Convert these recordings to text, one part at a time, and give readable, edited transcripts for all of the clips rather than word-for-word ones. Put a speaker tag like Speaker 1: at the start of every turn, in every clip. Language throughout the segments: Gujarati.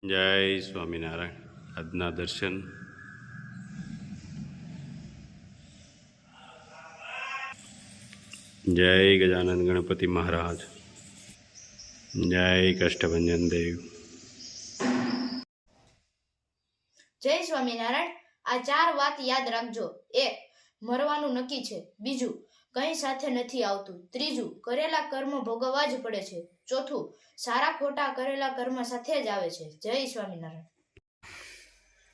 Speaker 1: જય સ્વામિનારાયણ. આજના દર્શન જય ગજાનંદ ગણપતિ મહારાજ, જય કષ્ટભંજન દેવ.
Speaker 2: જય સ્વામિનારાયણ. આ 4 વાત યાદ રાખજો. 1. મરવાનું નક્કી છે. 2. કંઈ સાથે નથી આવતું. 3. કરેલા કર્મ ભોગવવા જ પડે છે. 4. સારા ખોટા કરેલા કર્મ સાથે જ આવે છે. જય સ્વામિનારાયણ.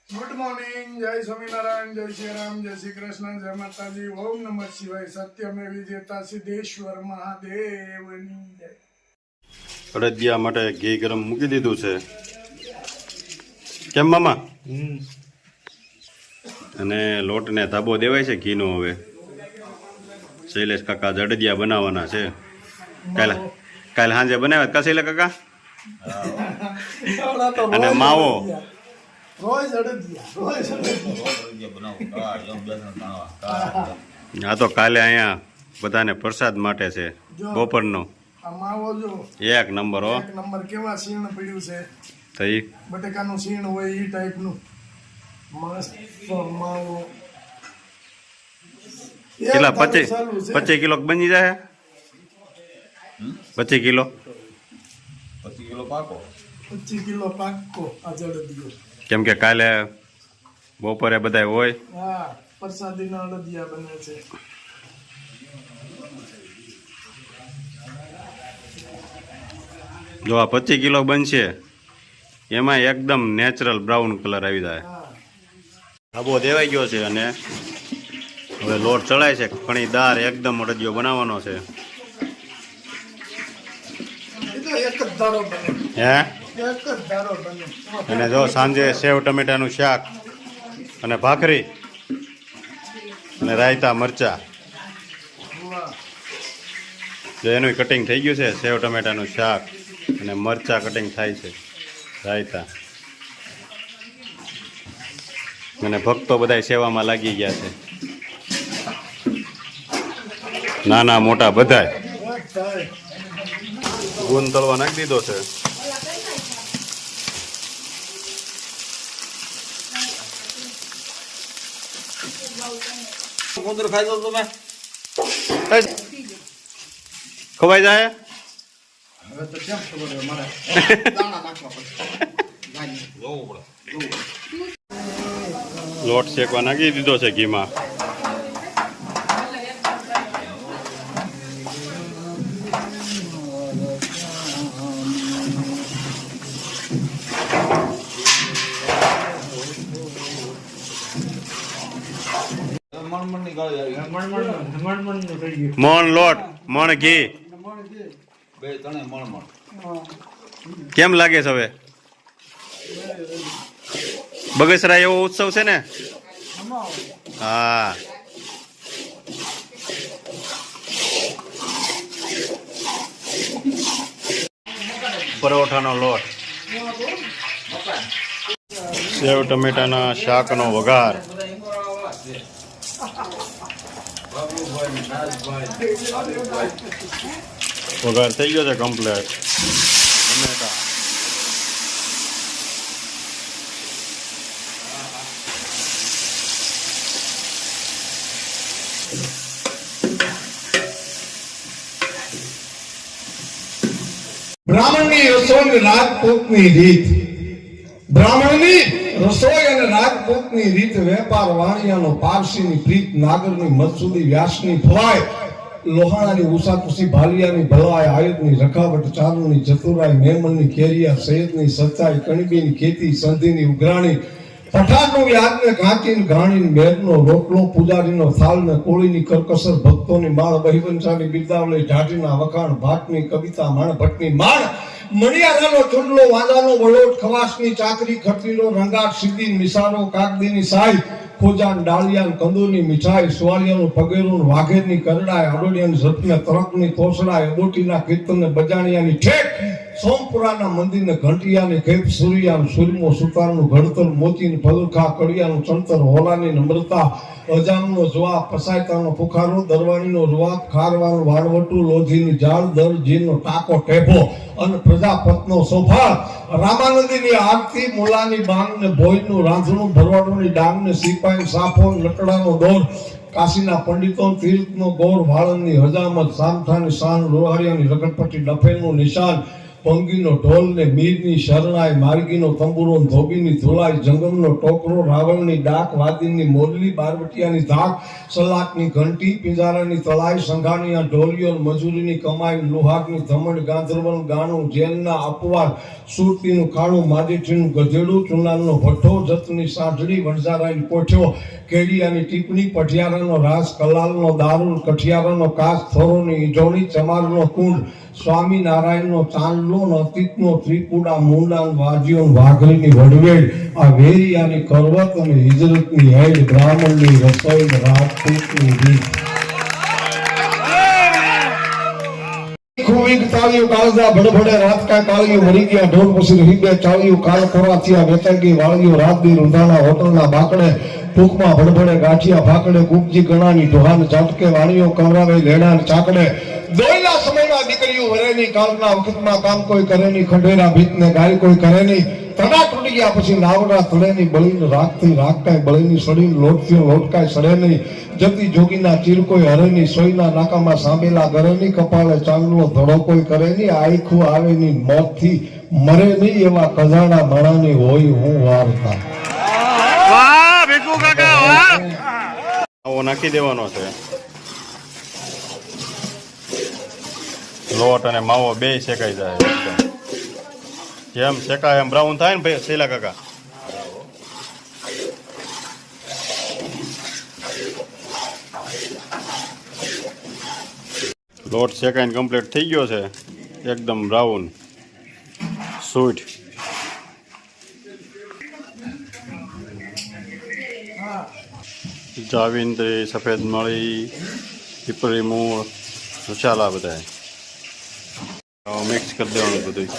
Speaker 3: Good morning. જય સ્વામિનારાયણ. જય શ્રી રામ. જય શ્રી કૃષ્ણ. જય માતાજી. ઓમ નમઃ શિવાય. સત્યમે વિજેતા સિદ્ધેશ્વર મહાદેવની જય.
Speaker 1: અડદિયા માટે ઘી ગરમ મૂકી દીધું છે. કેમ મામા? અને લોટને ધાબો દેવાય છે ઘીનો. હવે શૈલેષ કાકા અડદિયા બનાવવાના છે. કાલે સાંજે બનાવ્યા કા શૈલેષ કાકા? અને માવો હા, તો કાલે અહીંયા બધાને પ્રસાદ માટે છે બપોરનો. એક નંબર. હો,
Speaker 3: એક નંબર. કેવા સીણ પડ્યું છે.
Speaker 1: થઈ
Speaker 3: બટેકાનું સીણ હોય એ ટાઈપનું મસ્ત માવો.
Speaker 1: કેટલા 25 કિલો બની જાય? 25 કિલો
Speaker 3: 25 કિલો પાકો આ અડદિયો.
Speaker 1: કેમ કે કાલે બપોરે બધા હોય.
Speaker 3: હા, પ્રસાદીના અડદિયા બને છે.
Speaker 1: જો આ 25 કિલો બનશે એમાં એકદમ નેચરલ બ્રાઉન કલર આવી જાય. ધાબો દેવાઈ ગયો છે અને હવે લોટ ચડાય છે. કણીદાર એકદમ અડદિયો બનાવવાનો છે.
Speaker 3: એક જ ધારો બને.
Speaker 1: હે,
Speaker 3: એક જ ધારો બને.
Speaker 1: અને જો સાંજે સેવ ટમેટાનું શાક અને ભાખરી અને રાયતા મરચા. જો એનું કટિંગ થઈ ગયું છે. સેવ ટમેટાનું શાક અને મરચા કટિંગ થાય છે, રાયતા. અને ભક્તો બધા સેવામાં લાગી ગયા છે, નાના મોટા બધાય. ગુણ તળવા નાખી દીધો છે. ખવાઈ જાય. લોટ શેકવા નાખી દીધો છે ઘીમાં. મણ લોટ, મણ ઘી. કેમ લાગે છે હવે? બગસરા એવો ઉત્સવ છે ને? હા, પરોઠાનો લોટ, સેવ ટમેટાના શાકનો વઘાર. વઘાર થઈ ગયો છે કમ્પ્લેટ. ટમેટા,
Speaker 3: બ્રાહ્મણની રસોઈ રાજપૂતની રીત. બ્રાહ્મણની રસોઈ અને રાજપૂતની રીત. વેપાર વાણિયાનો પારસીની પ્રીત. નાગરની મત્સુદી વ્યાસની ફવાય. લોહાણાની ઉષાકુશી ભાલિયાની ભલાય. આયુધની રખાવટ ચારુની ચતુરાઈ. મેમનની કેરિયા સૈયદની સચ્ચાઈ. કણીબીની ખેતી સંધિની ઉઘરાણી. પઠાણનું યાદને ઘાંચીને ઘાણીને મેરનો રોટલો. પૂજારીનો થાળ ને કોળીની કરકસર. ભક્તોની માળ. બહિવંશાની બિરદાવળી. ઢાઢીના વખાણ. ભાટની કવિતા. માણભટ્ટની માણ. મણિયારાનો ચૂંડલો. વાંદાનો વલોટ. ખવાસની ચાકરી. ખત્રીનો રંગાટ. સિદ્ધી મિસારો. કાગદીની સાઈ. ખોજાન ડાળિયાન કંદોરની મીઠાઈ. સુવાળિયાનું પગેરું. વાઘેરની કરડાય. આડોડિયાની ઝપને તરકની તોસડાય. અબોટીના કીર્તનને બજાણિયાની ઠેક. સોમપુરાના મંદિરને ઘંટિયાની ખેપ. સૂર્યાનું સૂર્યમો સુતારનું ઘડતર. મોતીની ફલખા. કડિયાનું ચણતર. હોલાની નમ્રતા. અજામનો જવાબ. પસાયતાનો પુખારો. દરવાણીનો જવાબ. ખારવાનું વાળવટું. લોધીની જાળ. દરજીનો ટાકો ટેભો. અને પ્રજાપતનો સોભાળ, રામાનંદીની આરતી, મુલાની બાંગ ને ભોયનું રાંધણું, ભરવાડોની ડાંગ ને સિપાઈ સાફો લકડાનો દોર, કાશીના પંડિતો તીર્થનો ગૌર, વાળંદની હજામત, સામઠાની શાન, લોહારિયાની રગડપટ્ટી, ડફેલનું નિશાન, પંગીનો ઢોલ ને મીરની શરણાઈ, માર્ગીનો તંબુરો, ધોબીની ધોલાઈ, જંગમનો ટોકરો, રાવણની ડાક, વાદીની મોરલી, બારવટિયાની ધાક, સલાકની ઘંટી, પિંજારાની તળાઈ, સંઘાણીયા ઢોલિયો, મજૂરીની કમાઈ, લુહારની ધમણ, ગાંધર્વન ગાણું, જેલના અપવાર, સુરતીનું ખાણું, માદીઠીનું ગધેડું, ચુનાલનો ભઠ્ઠો, જતની સાંઢળી, વણઝારાની કોઠ્યો, કેડિયાની ટીપણી, પઠિયારાનો રાસ, કલાલનો દારૂલ, કઠિયારાનો કાસ, થોરોની ઈંટોણી, ચમારનો કુંડ, સ્વામિનારાયણનો ચાંદલો, અતીતનો ત્રિપુડા, મુંડા, વાજીઓ, વાઘરીની વડવેડ, આ વેરિયાની કરવત અને હિજરતની હેડ, બ્રાહ્મણની રસોઈ, રાજપૂતની રીત. ખૂબ તાળીઓ કાળજા ભડભડે રાત કા કાળીઓ મરી ગયા, ઢોલ પછી રહી બે ચાળીઓ, કાળ કોરા થયા વેચાઈ ગઈ વાળીઓ, રાતની રૂંધાણા હોટલના બાકડે, ટૂંકમાં ભડભડે ગાંઠિયા ફાકડે, ગુપજી ગણાની ઢોહાન ઝાટકે, વાણીઓ કવરાવે લેણા ચાકડે, દોયલા સમયમાં દીકરીઓ વરેની, કાલના વખતમાં કામ કોઈ કરે નહીં, ખંડેરા ભીતને ગાય કોઈ કરે નહીં, તડા તૂટી ગયા પછી નાવડા તળેની, બળીને રાખતી રાખકાય, બળીની સડીને લોટથી લોટકાય સડે નહીં, જતી જોગીના ચીર કોઈ હરે નહીં, સોયના નાકામાં સાંભેલા ગરે નહીં, કપાળે ચાંદલો ધડો કોઈ કરે નહીં, આખું આવે નહીં, મોતથી મરે નહીં, એવા કજાણા માણાની હોય હું વાર્તા.
Speaker 1: વાહ ભીખુ કાકા વાહ. આવો નાખી દેવાનો છે. લોટ અને માવો બે શેકાઈ જાય એકદમ. જેમ શેકાય એમ બ્રાઉન થાય ને ભાઈ શૈલા કાકા. લોટ શેકાઈને કમ્પ્લીટ થઈ ગયો છે એકદમ બ્રાઉન સ્વીટ. જાવિંત્રી, સફેદ મળી, પીપળી મૂળ, મસાલા બધા મિક્સ કરી દેવાનું બધું.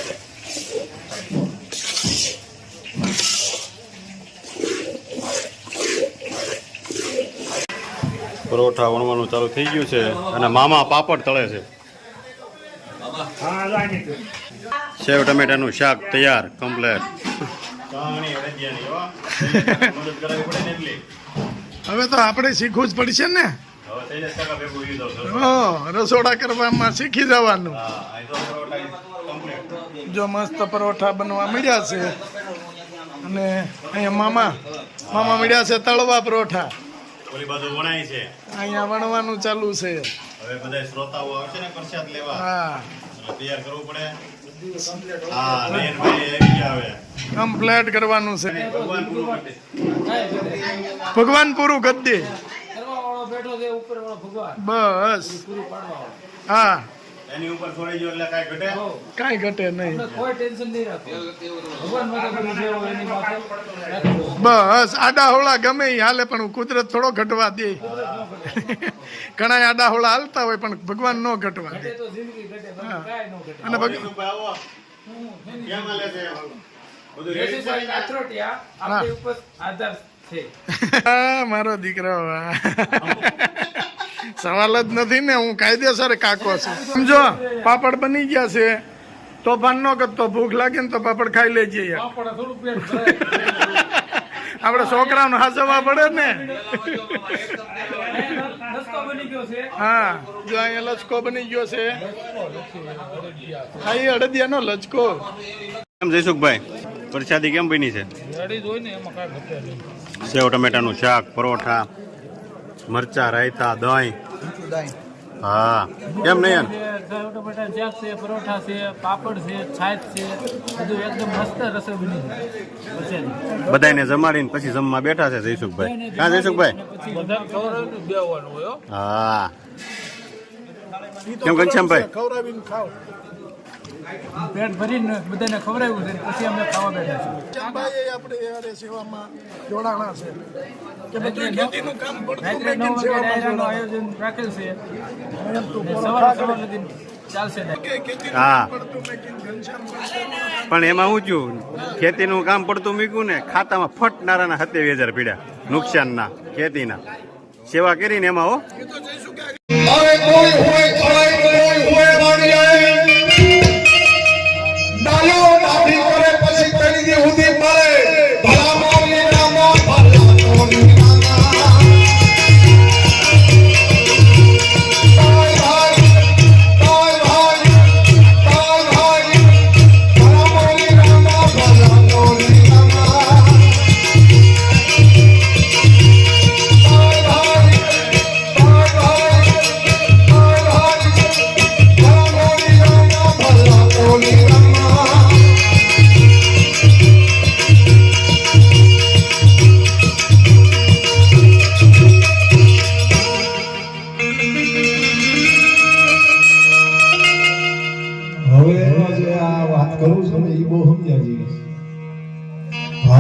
Speaker 1: પરોઠા વણવાનું ચાલુ થઈ ગયું છે અને મામા પાપડ તળે છે. સેવ ટમેટાનું શાક તૈયાર કમ્પ્લેટ.
Speaker 4: હવે તો આપણે શીખવું જ પડશે ને. રસોડા કરવામાં શીખી જવાનું. જો મસ્ત પરોઠા બનવા મળ્યા છે અને અહીંયા મામા મળ્યા છે તળવા પરોઠા.
Speaker 1: ઓલી બાજુ વણાય છે,
Speaker 4: અહીંયા વણવાનું ચાલુ છે.
Speaker 1: હવે બધા શ્રોતાઓ આવશે ને પ્રસાદ લેવા,
Speaker 4: હા
Speaker 1: તૈયાર કરવું પડે. હા નયનભાઈ આવી ગયા હવે.
Speaker 4: કમ્પ્લેટ કરવાનું છે.
Speaker 1: ભગવાન પૂરું કરી દે.
Speaker 4: ભગવાન પૂરું કરી દે. બસ હા
Speaker 1: એની ઉપર છોડી દો એટલે કાંઈ ઘટે.
Speaker 4: કાંઈ ઘટે નહીં.
Speaker 5: કોઈ ટેન્શન નહીં રાખો. ભગવાન માટે બધું જે હોય એની માથે
Speaker 4: બસ આડા હોળા ગમે ઈ હાલે પણ કુદરત થોડો ઘટવા દે. ઘણા આડા હોળા હાલતા હોય પણ ભગવાન નો ઘટવા દે.
Speaker 5: તો જિંદગી ઘટે બાકી કાંઈ ન ઘટે.
Speaker 4: અને
Speaker 1: જયસુખભાઈ આવો. કેમ હાલે છે? બધું ready છે?
Speaker 5: જયસુખભાઈ કાથરોટિયા આપણી ઉપર આધાર છે.
Speaker 4: મારો દીકરો વાહ. સવાલ જ નથી ને, હું કાયદેસર કાકો છું. સમજો પાપડ બની ગયા છે, તોફાન ન કરતો, ભૂખ લાગે ને તો પાપડ ખાઈ લેજે યાર.
Speaker 5: પાપડ થોડું પેટ ભરાય.
Speaker 4: આપણે છોકરાઓને હાચવવા પડે ને.
Speaker 5: રસ્તો બની ગયો છે.
Speaker 4: હા જો અહીંયા લચકો બની ગયો છે. હા એ અડદિયાનો લચકો.
Speaker 1: કેમ જયસુખભાઈ પ્રસાદી કેમ બની છે?
Speaker 5: રેડી જ હોય ને એમાં કાંઈ ઘટે નહીં.
Speaker 1: સેવ ટમેટાનું શાક, પરોઠા, મરચા, રાયતા, દહીં. હા કેમ નહીં?
Speaker 5: સેવ ટમેટા શાક છે, પરોઠા છે, પાપડ છે, છાશ છે, બધું એકદમ મસ્ત રસોઈ બની છે.
Speaker 1: બધાને જમાડીને પછી જમવા બેઠા છે જયસુખભાઈ. હા જયસુખભાઈ.
Speaker 5: બધા ખવડાવીને બેવાનું હોય હો.
Speaker 1: હા કેમ ઘનશ્યામભાઈ?
Speaker 4: ખવડાવીને ખાવ.
Speaker 5: પેટ ભરીને બધાને ખવડાવ્યું છે પછી અમે ખાવા બેઠા છીએ.
Speaker 4: ભાઈ આપણે યાર સેવામાં જોડાણા છે કે બધું ખેતીનું કામ પડતું
Speaker 5: રાત્રે 9
Speaker 4: મેકિંગ
Speaker 5: વાગે
Speaker 4: સેવામાં
Speaker 5: ડાયરાનું
Speaker 4: જોડાણા.
Speaker 5: આયોજન રાખેલ છે.
Speaker 4: તું
Speaker 5: ને
Speaker 4: પરોઠા
Speaker 5: સવાર સુધી ચાલશે ડાયરા.
Speaker 4: કે ખેતીનું
Speaker 1: હા.
Speaker 4: કામ પડતું મેકિંગ ઘનશ્યામ
Speaker 1: પણ એમાં શું થયું, ખેતીનું કામ પડતું મૂક્યું ને ખાતામાં ફટ નારાના 27,000 પીડ્યા નુકસાનના ખેતીના. સેવા કરીને એમાં હો.
Speaker 3: અરે કોઈ હોય ચડાઈ, કોઈ હોય વાડિયાએ,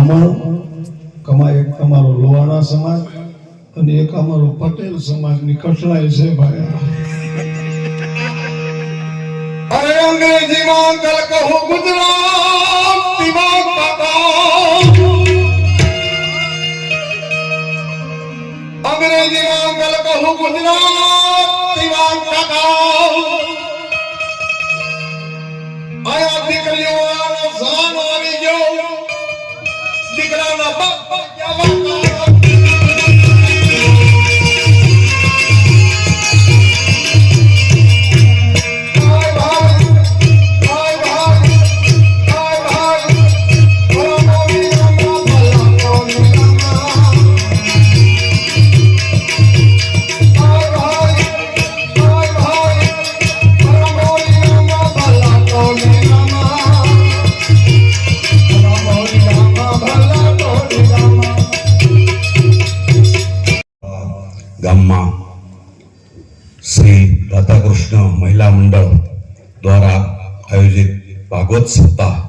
Speaker 3: બ્રાહ્મણ કમાય, એક તમારો લોહાણા સમાજ અને એક અમારો પટેલ સમાજની કઠણાઈ છે ભાઈ. અરે અંગ્રેજીમાં અંકલ કહું, ગુજરાતીમાં કાકા. અંગ્રેજીમાં અંકલ કહું, ગુજરાતીમાં કાકા. આયા દીકરીઓનો સાન આવી ગયો, દીકરાના બાપ ક્યાં વાકા.
Speaker 6: ગામમાં શ્રી રાધાકૃષ્ણ મહિલા મંડળ દ્વારા આયોજિત ભાગવત સપ્તાહનું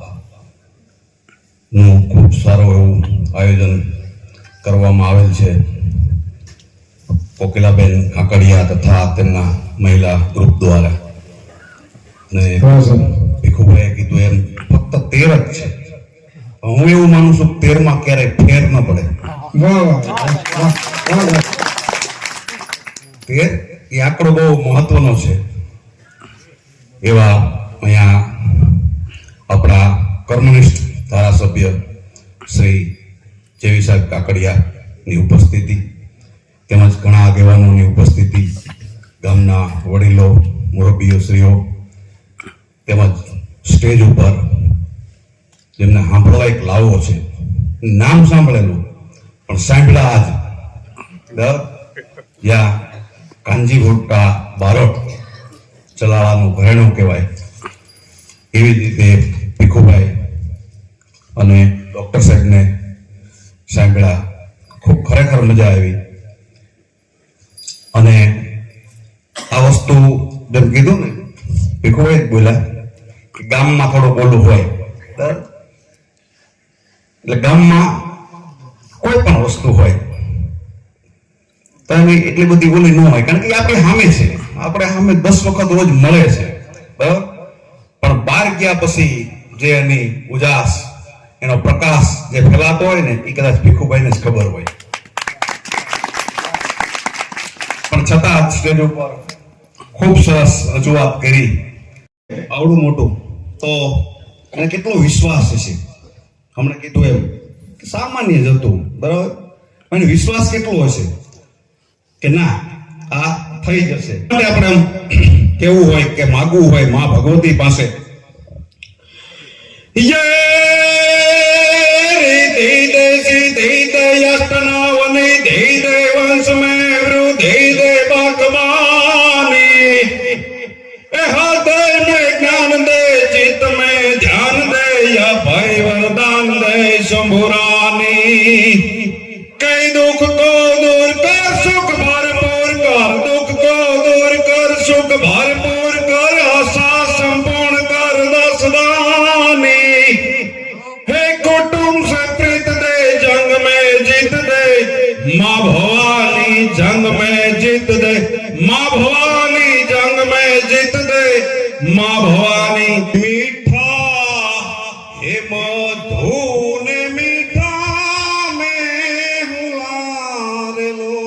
Speaker 6: ખૂબ સારું એવું આયોજન કરવામાં આવેલ છે. કોકિલાબેન કાકડિયા તથા તેમના મહિલા ગ્રુપ દ્વારા. અને ભીખુભાઈએ કીધું એમ ફક્ત 13 જ છે. હું એવું માનું છું 13માં ક્યારેય ફેર ન પડે. 13 એ આંકડો બહુ મહત્વનો છે. એવા અહીંયા આપણા કર્મનિષ્ઠ ધારાસભ્ય શ્રી જેવી સાહેબ કાકડિયાની ઉપસ્થિતિ તેમજ ઘણા આગેવાનોની ઉપસ્થિતિ, ગામના વડીલો, મુરબ્બીઓ શ્રીઓ તેમજ સ્ટેજ ઉપર જેમને સાંભળવા એક લાવો છે, નામ સાંભળેલું પણ સાંભળ્યા આજ યા કાંજી ભુટ્ટા બારોટ ચલાવવાનું ઘરેણું કહેવાય. એવી જ રીતે ભીખુભાઈ અને ડૉક્ટર સાહેબને સાંભળ્યા, ખૂબ ખરેખર મજા આવી. અને આ વસ્તુ જેમ કીધું ને, ભીખુભાઈ જ બોલ્યા કે ગામમાં થોડું ઓલું હોય, એટલે ગામમાં કોઈ પણ વસ્તુ હોય તો એની એટલી બધી ઓલી ન હોય, કારણ કે આપણે સામે છે, આપણે સામે 10 વખત રોજ મળે છે, બરાબર. પણ બહાર ગયા પછી જે એની ઉજાસ, એનો પ્રકાશ જે ફેલાતો હોય ને, એ કદાચ ભીખુભાઈને જ ખબર હોય. પણ છતાં સ્ટેજ ઉપર ખૂબ સરસ રજૂઆત કરી, આવડું મોટું, તો એને કેટલો વિશ્વાસ હશે. હમણાં કીધું એમ સામાન્ય જ હતું, બરાબર. એને વિશ્વાસ કેટલો હશે કે ના આ થઈ જશે. આપણે એમ કેવું હોય કે માગવું હોય મા ભગવતી પાસે, શંભુરાની કઈ દુઃખ કો દૂર કર, સુખ ભરપૂર કર, દુઃખ કો દૂર કર, સુખ ભરપૂર કર, આશા સંપૂર્ણ કર, દસદાની હે कुटुंब से प्रीत दे, जंग में जीत दे माँ भवानी, जंग में जीत दे माँ भवानी, जंग में जीत दे माँ भवानी. मीठा हे मधु ने मीठा में हुलारेलो,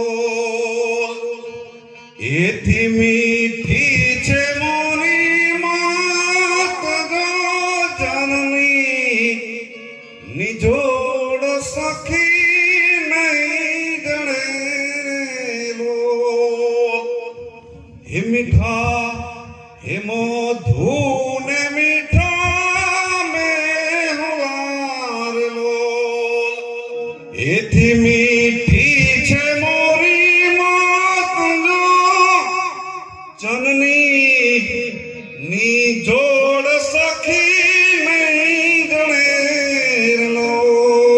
Speaker 6: एथी मीठी છે મોરી માત ગો જનની, નિજોડ સખી નહીં ગણેલો. હે મીઠા હે મધુ ને મીઠા મેં હુલારેલો, એથી મીઠી છે મોરી માત ગો જનની, ની જોડ સખી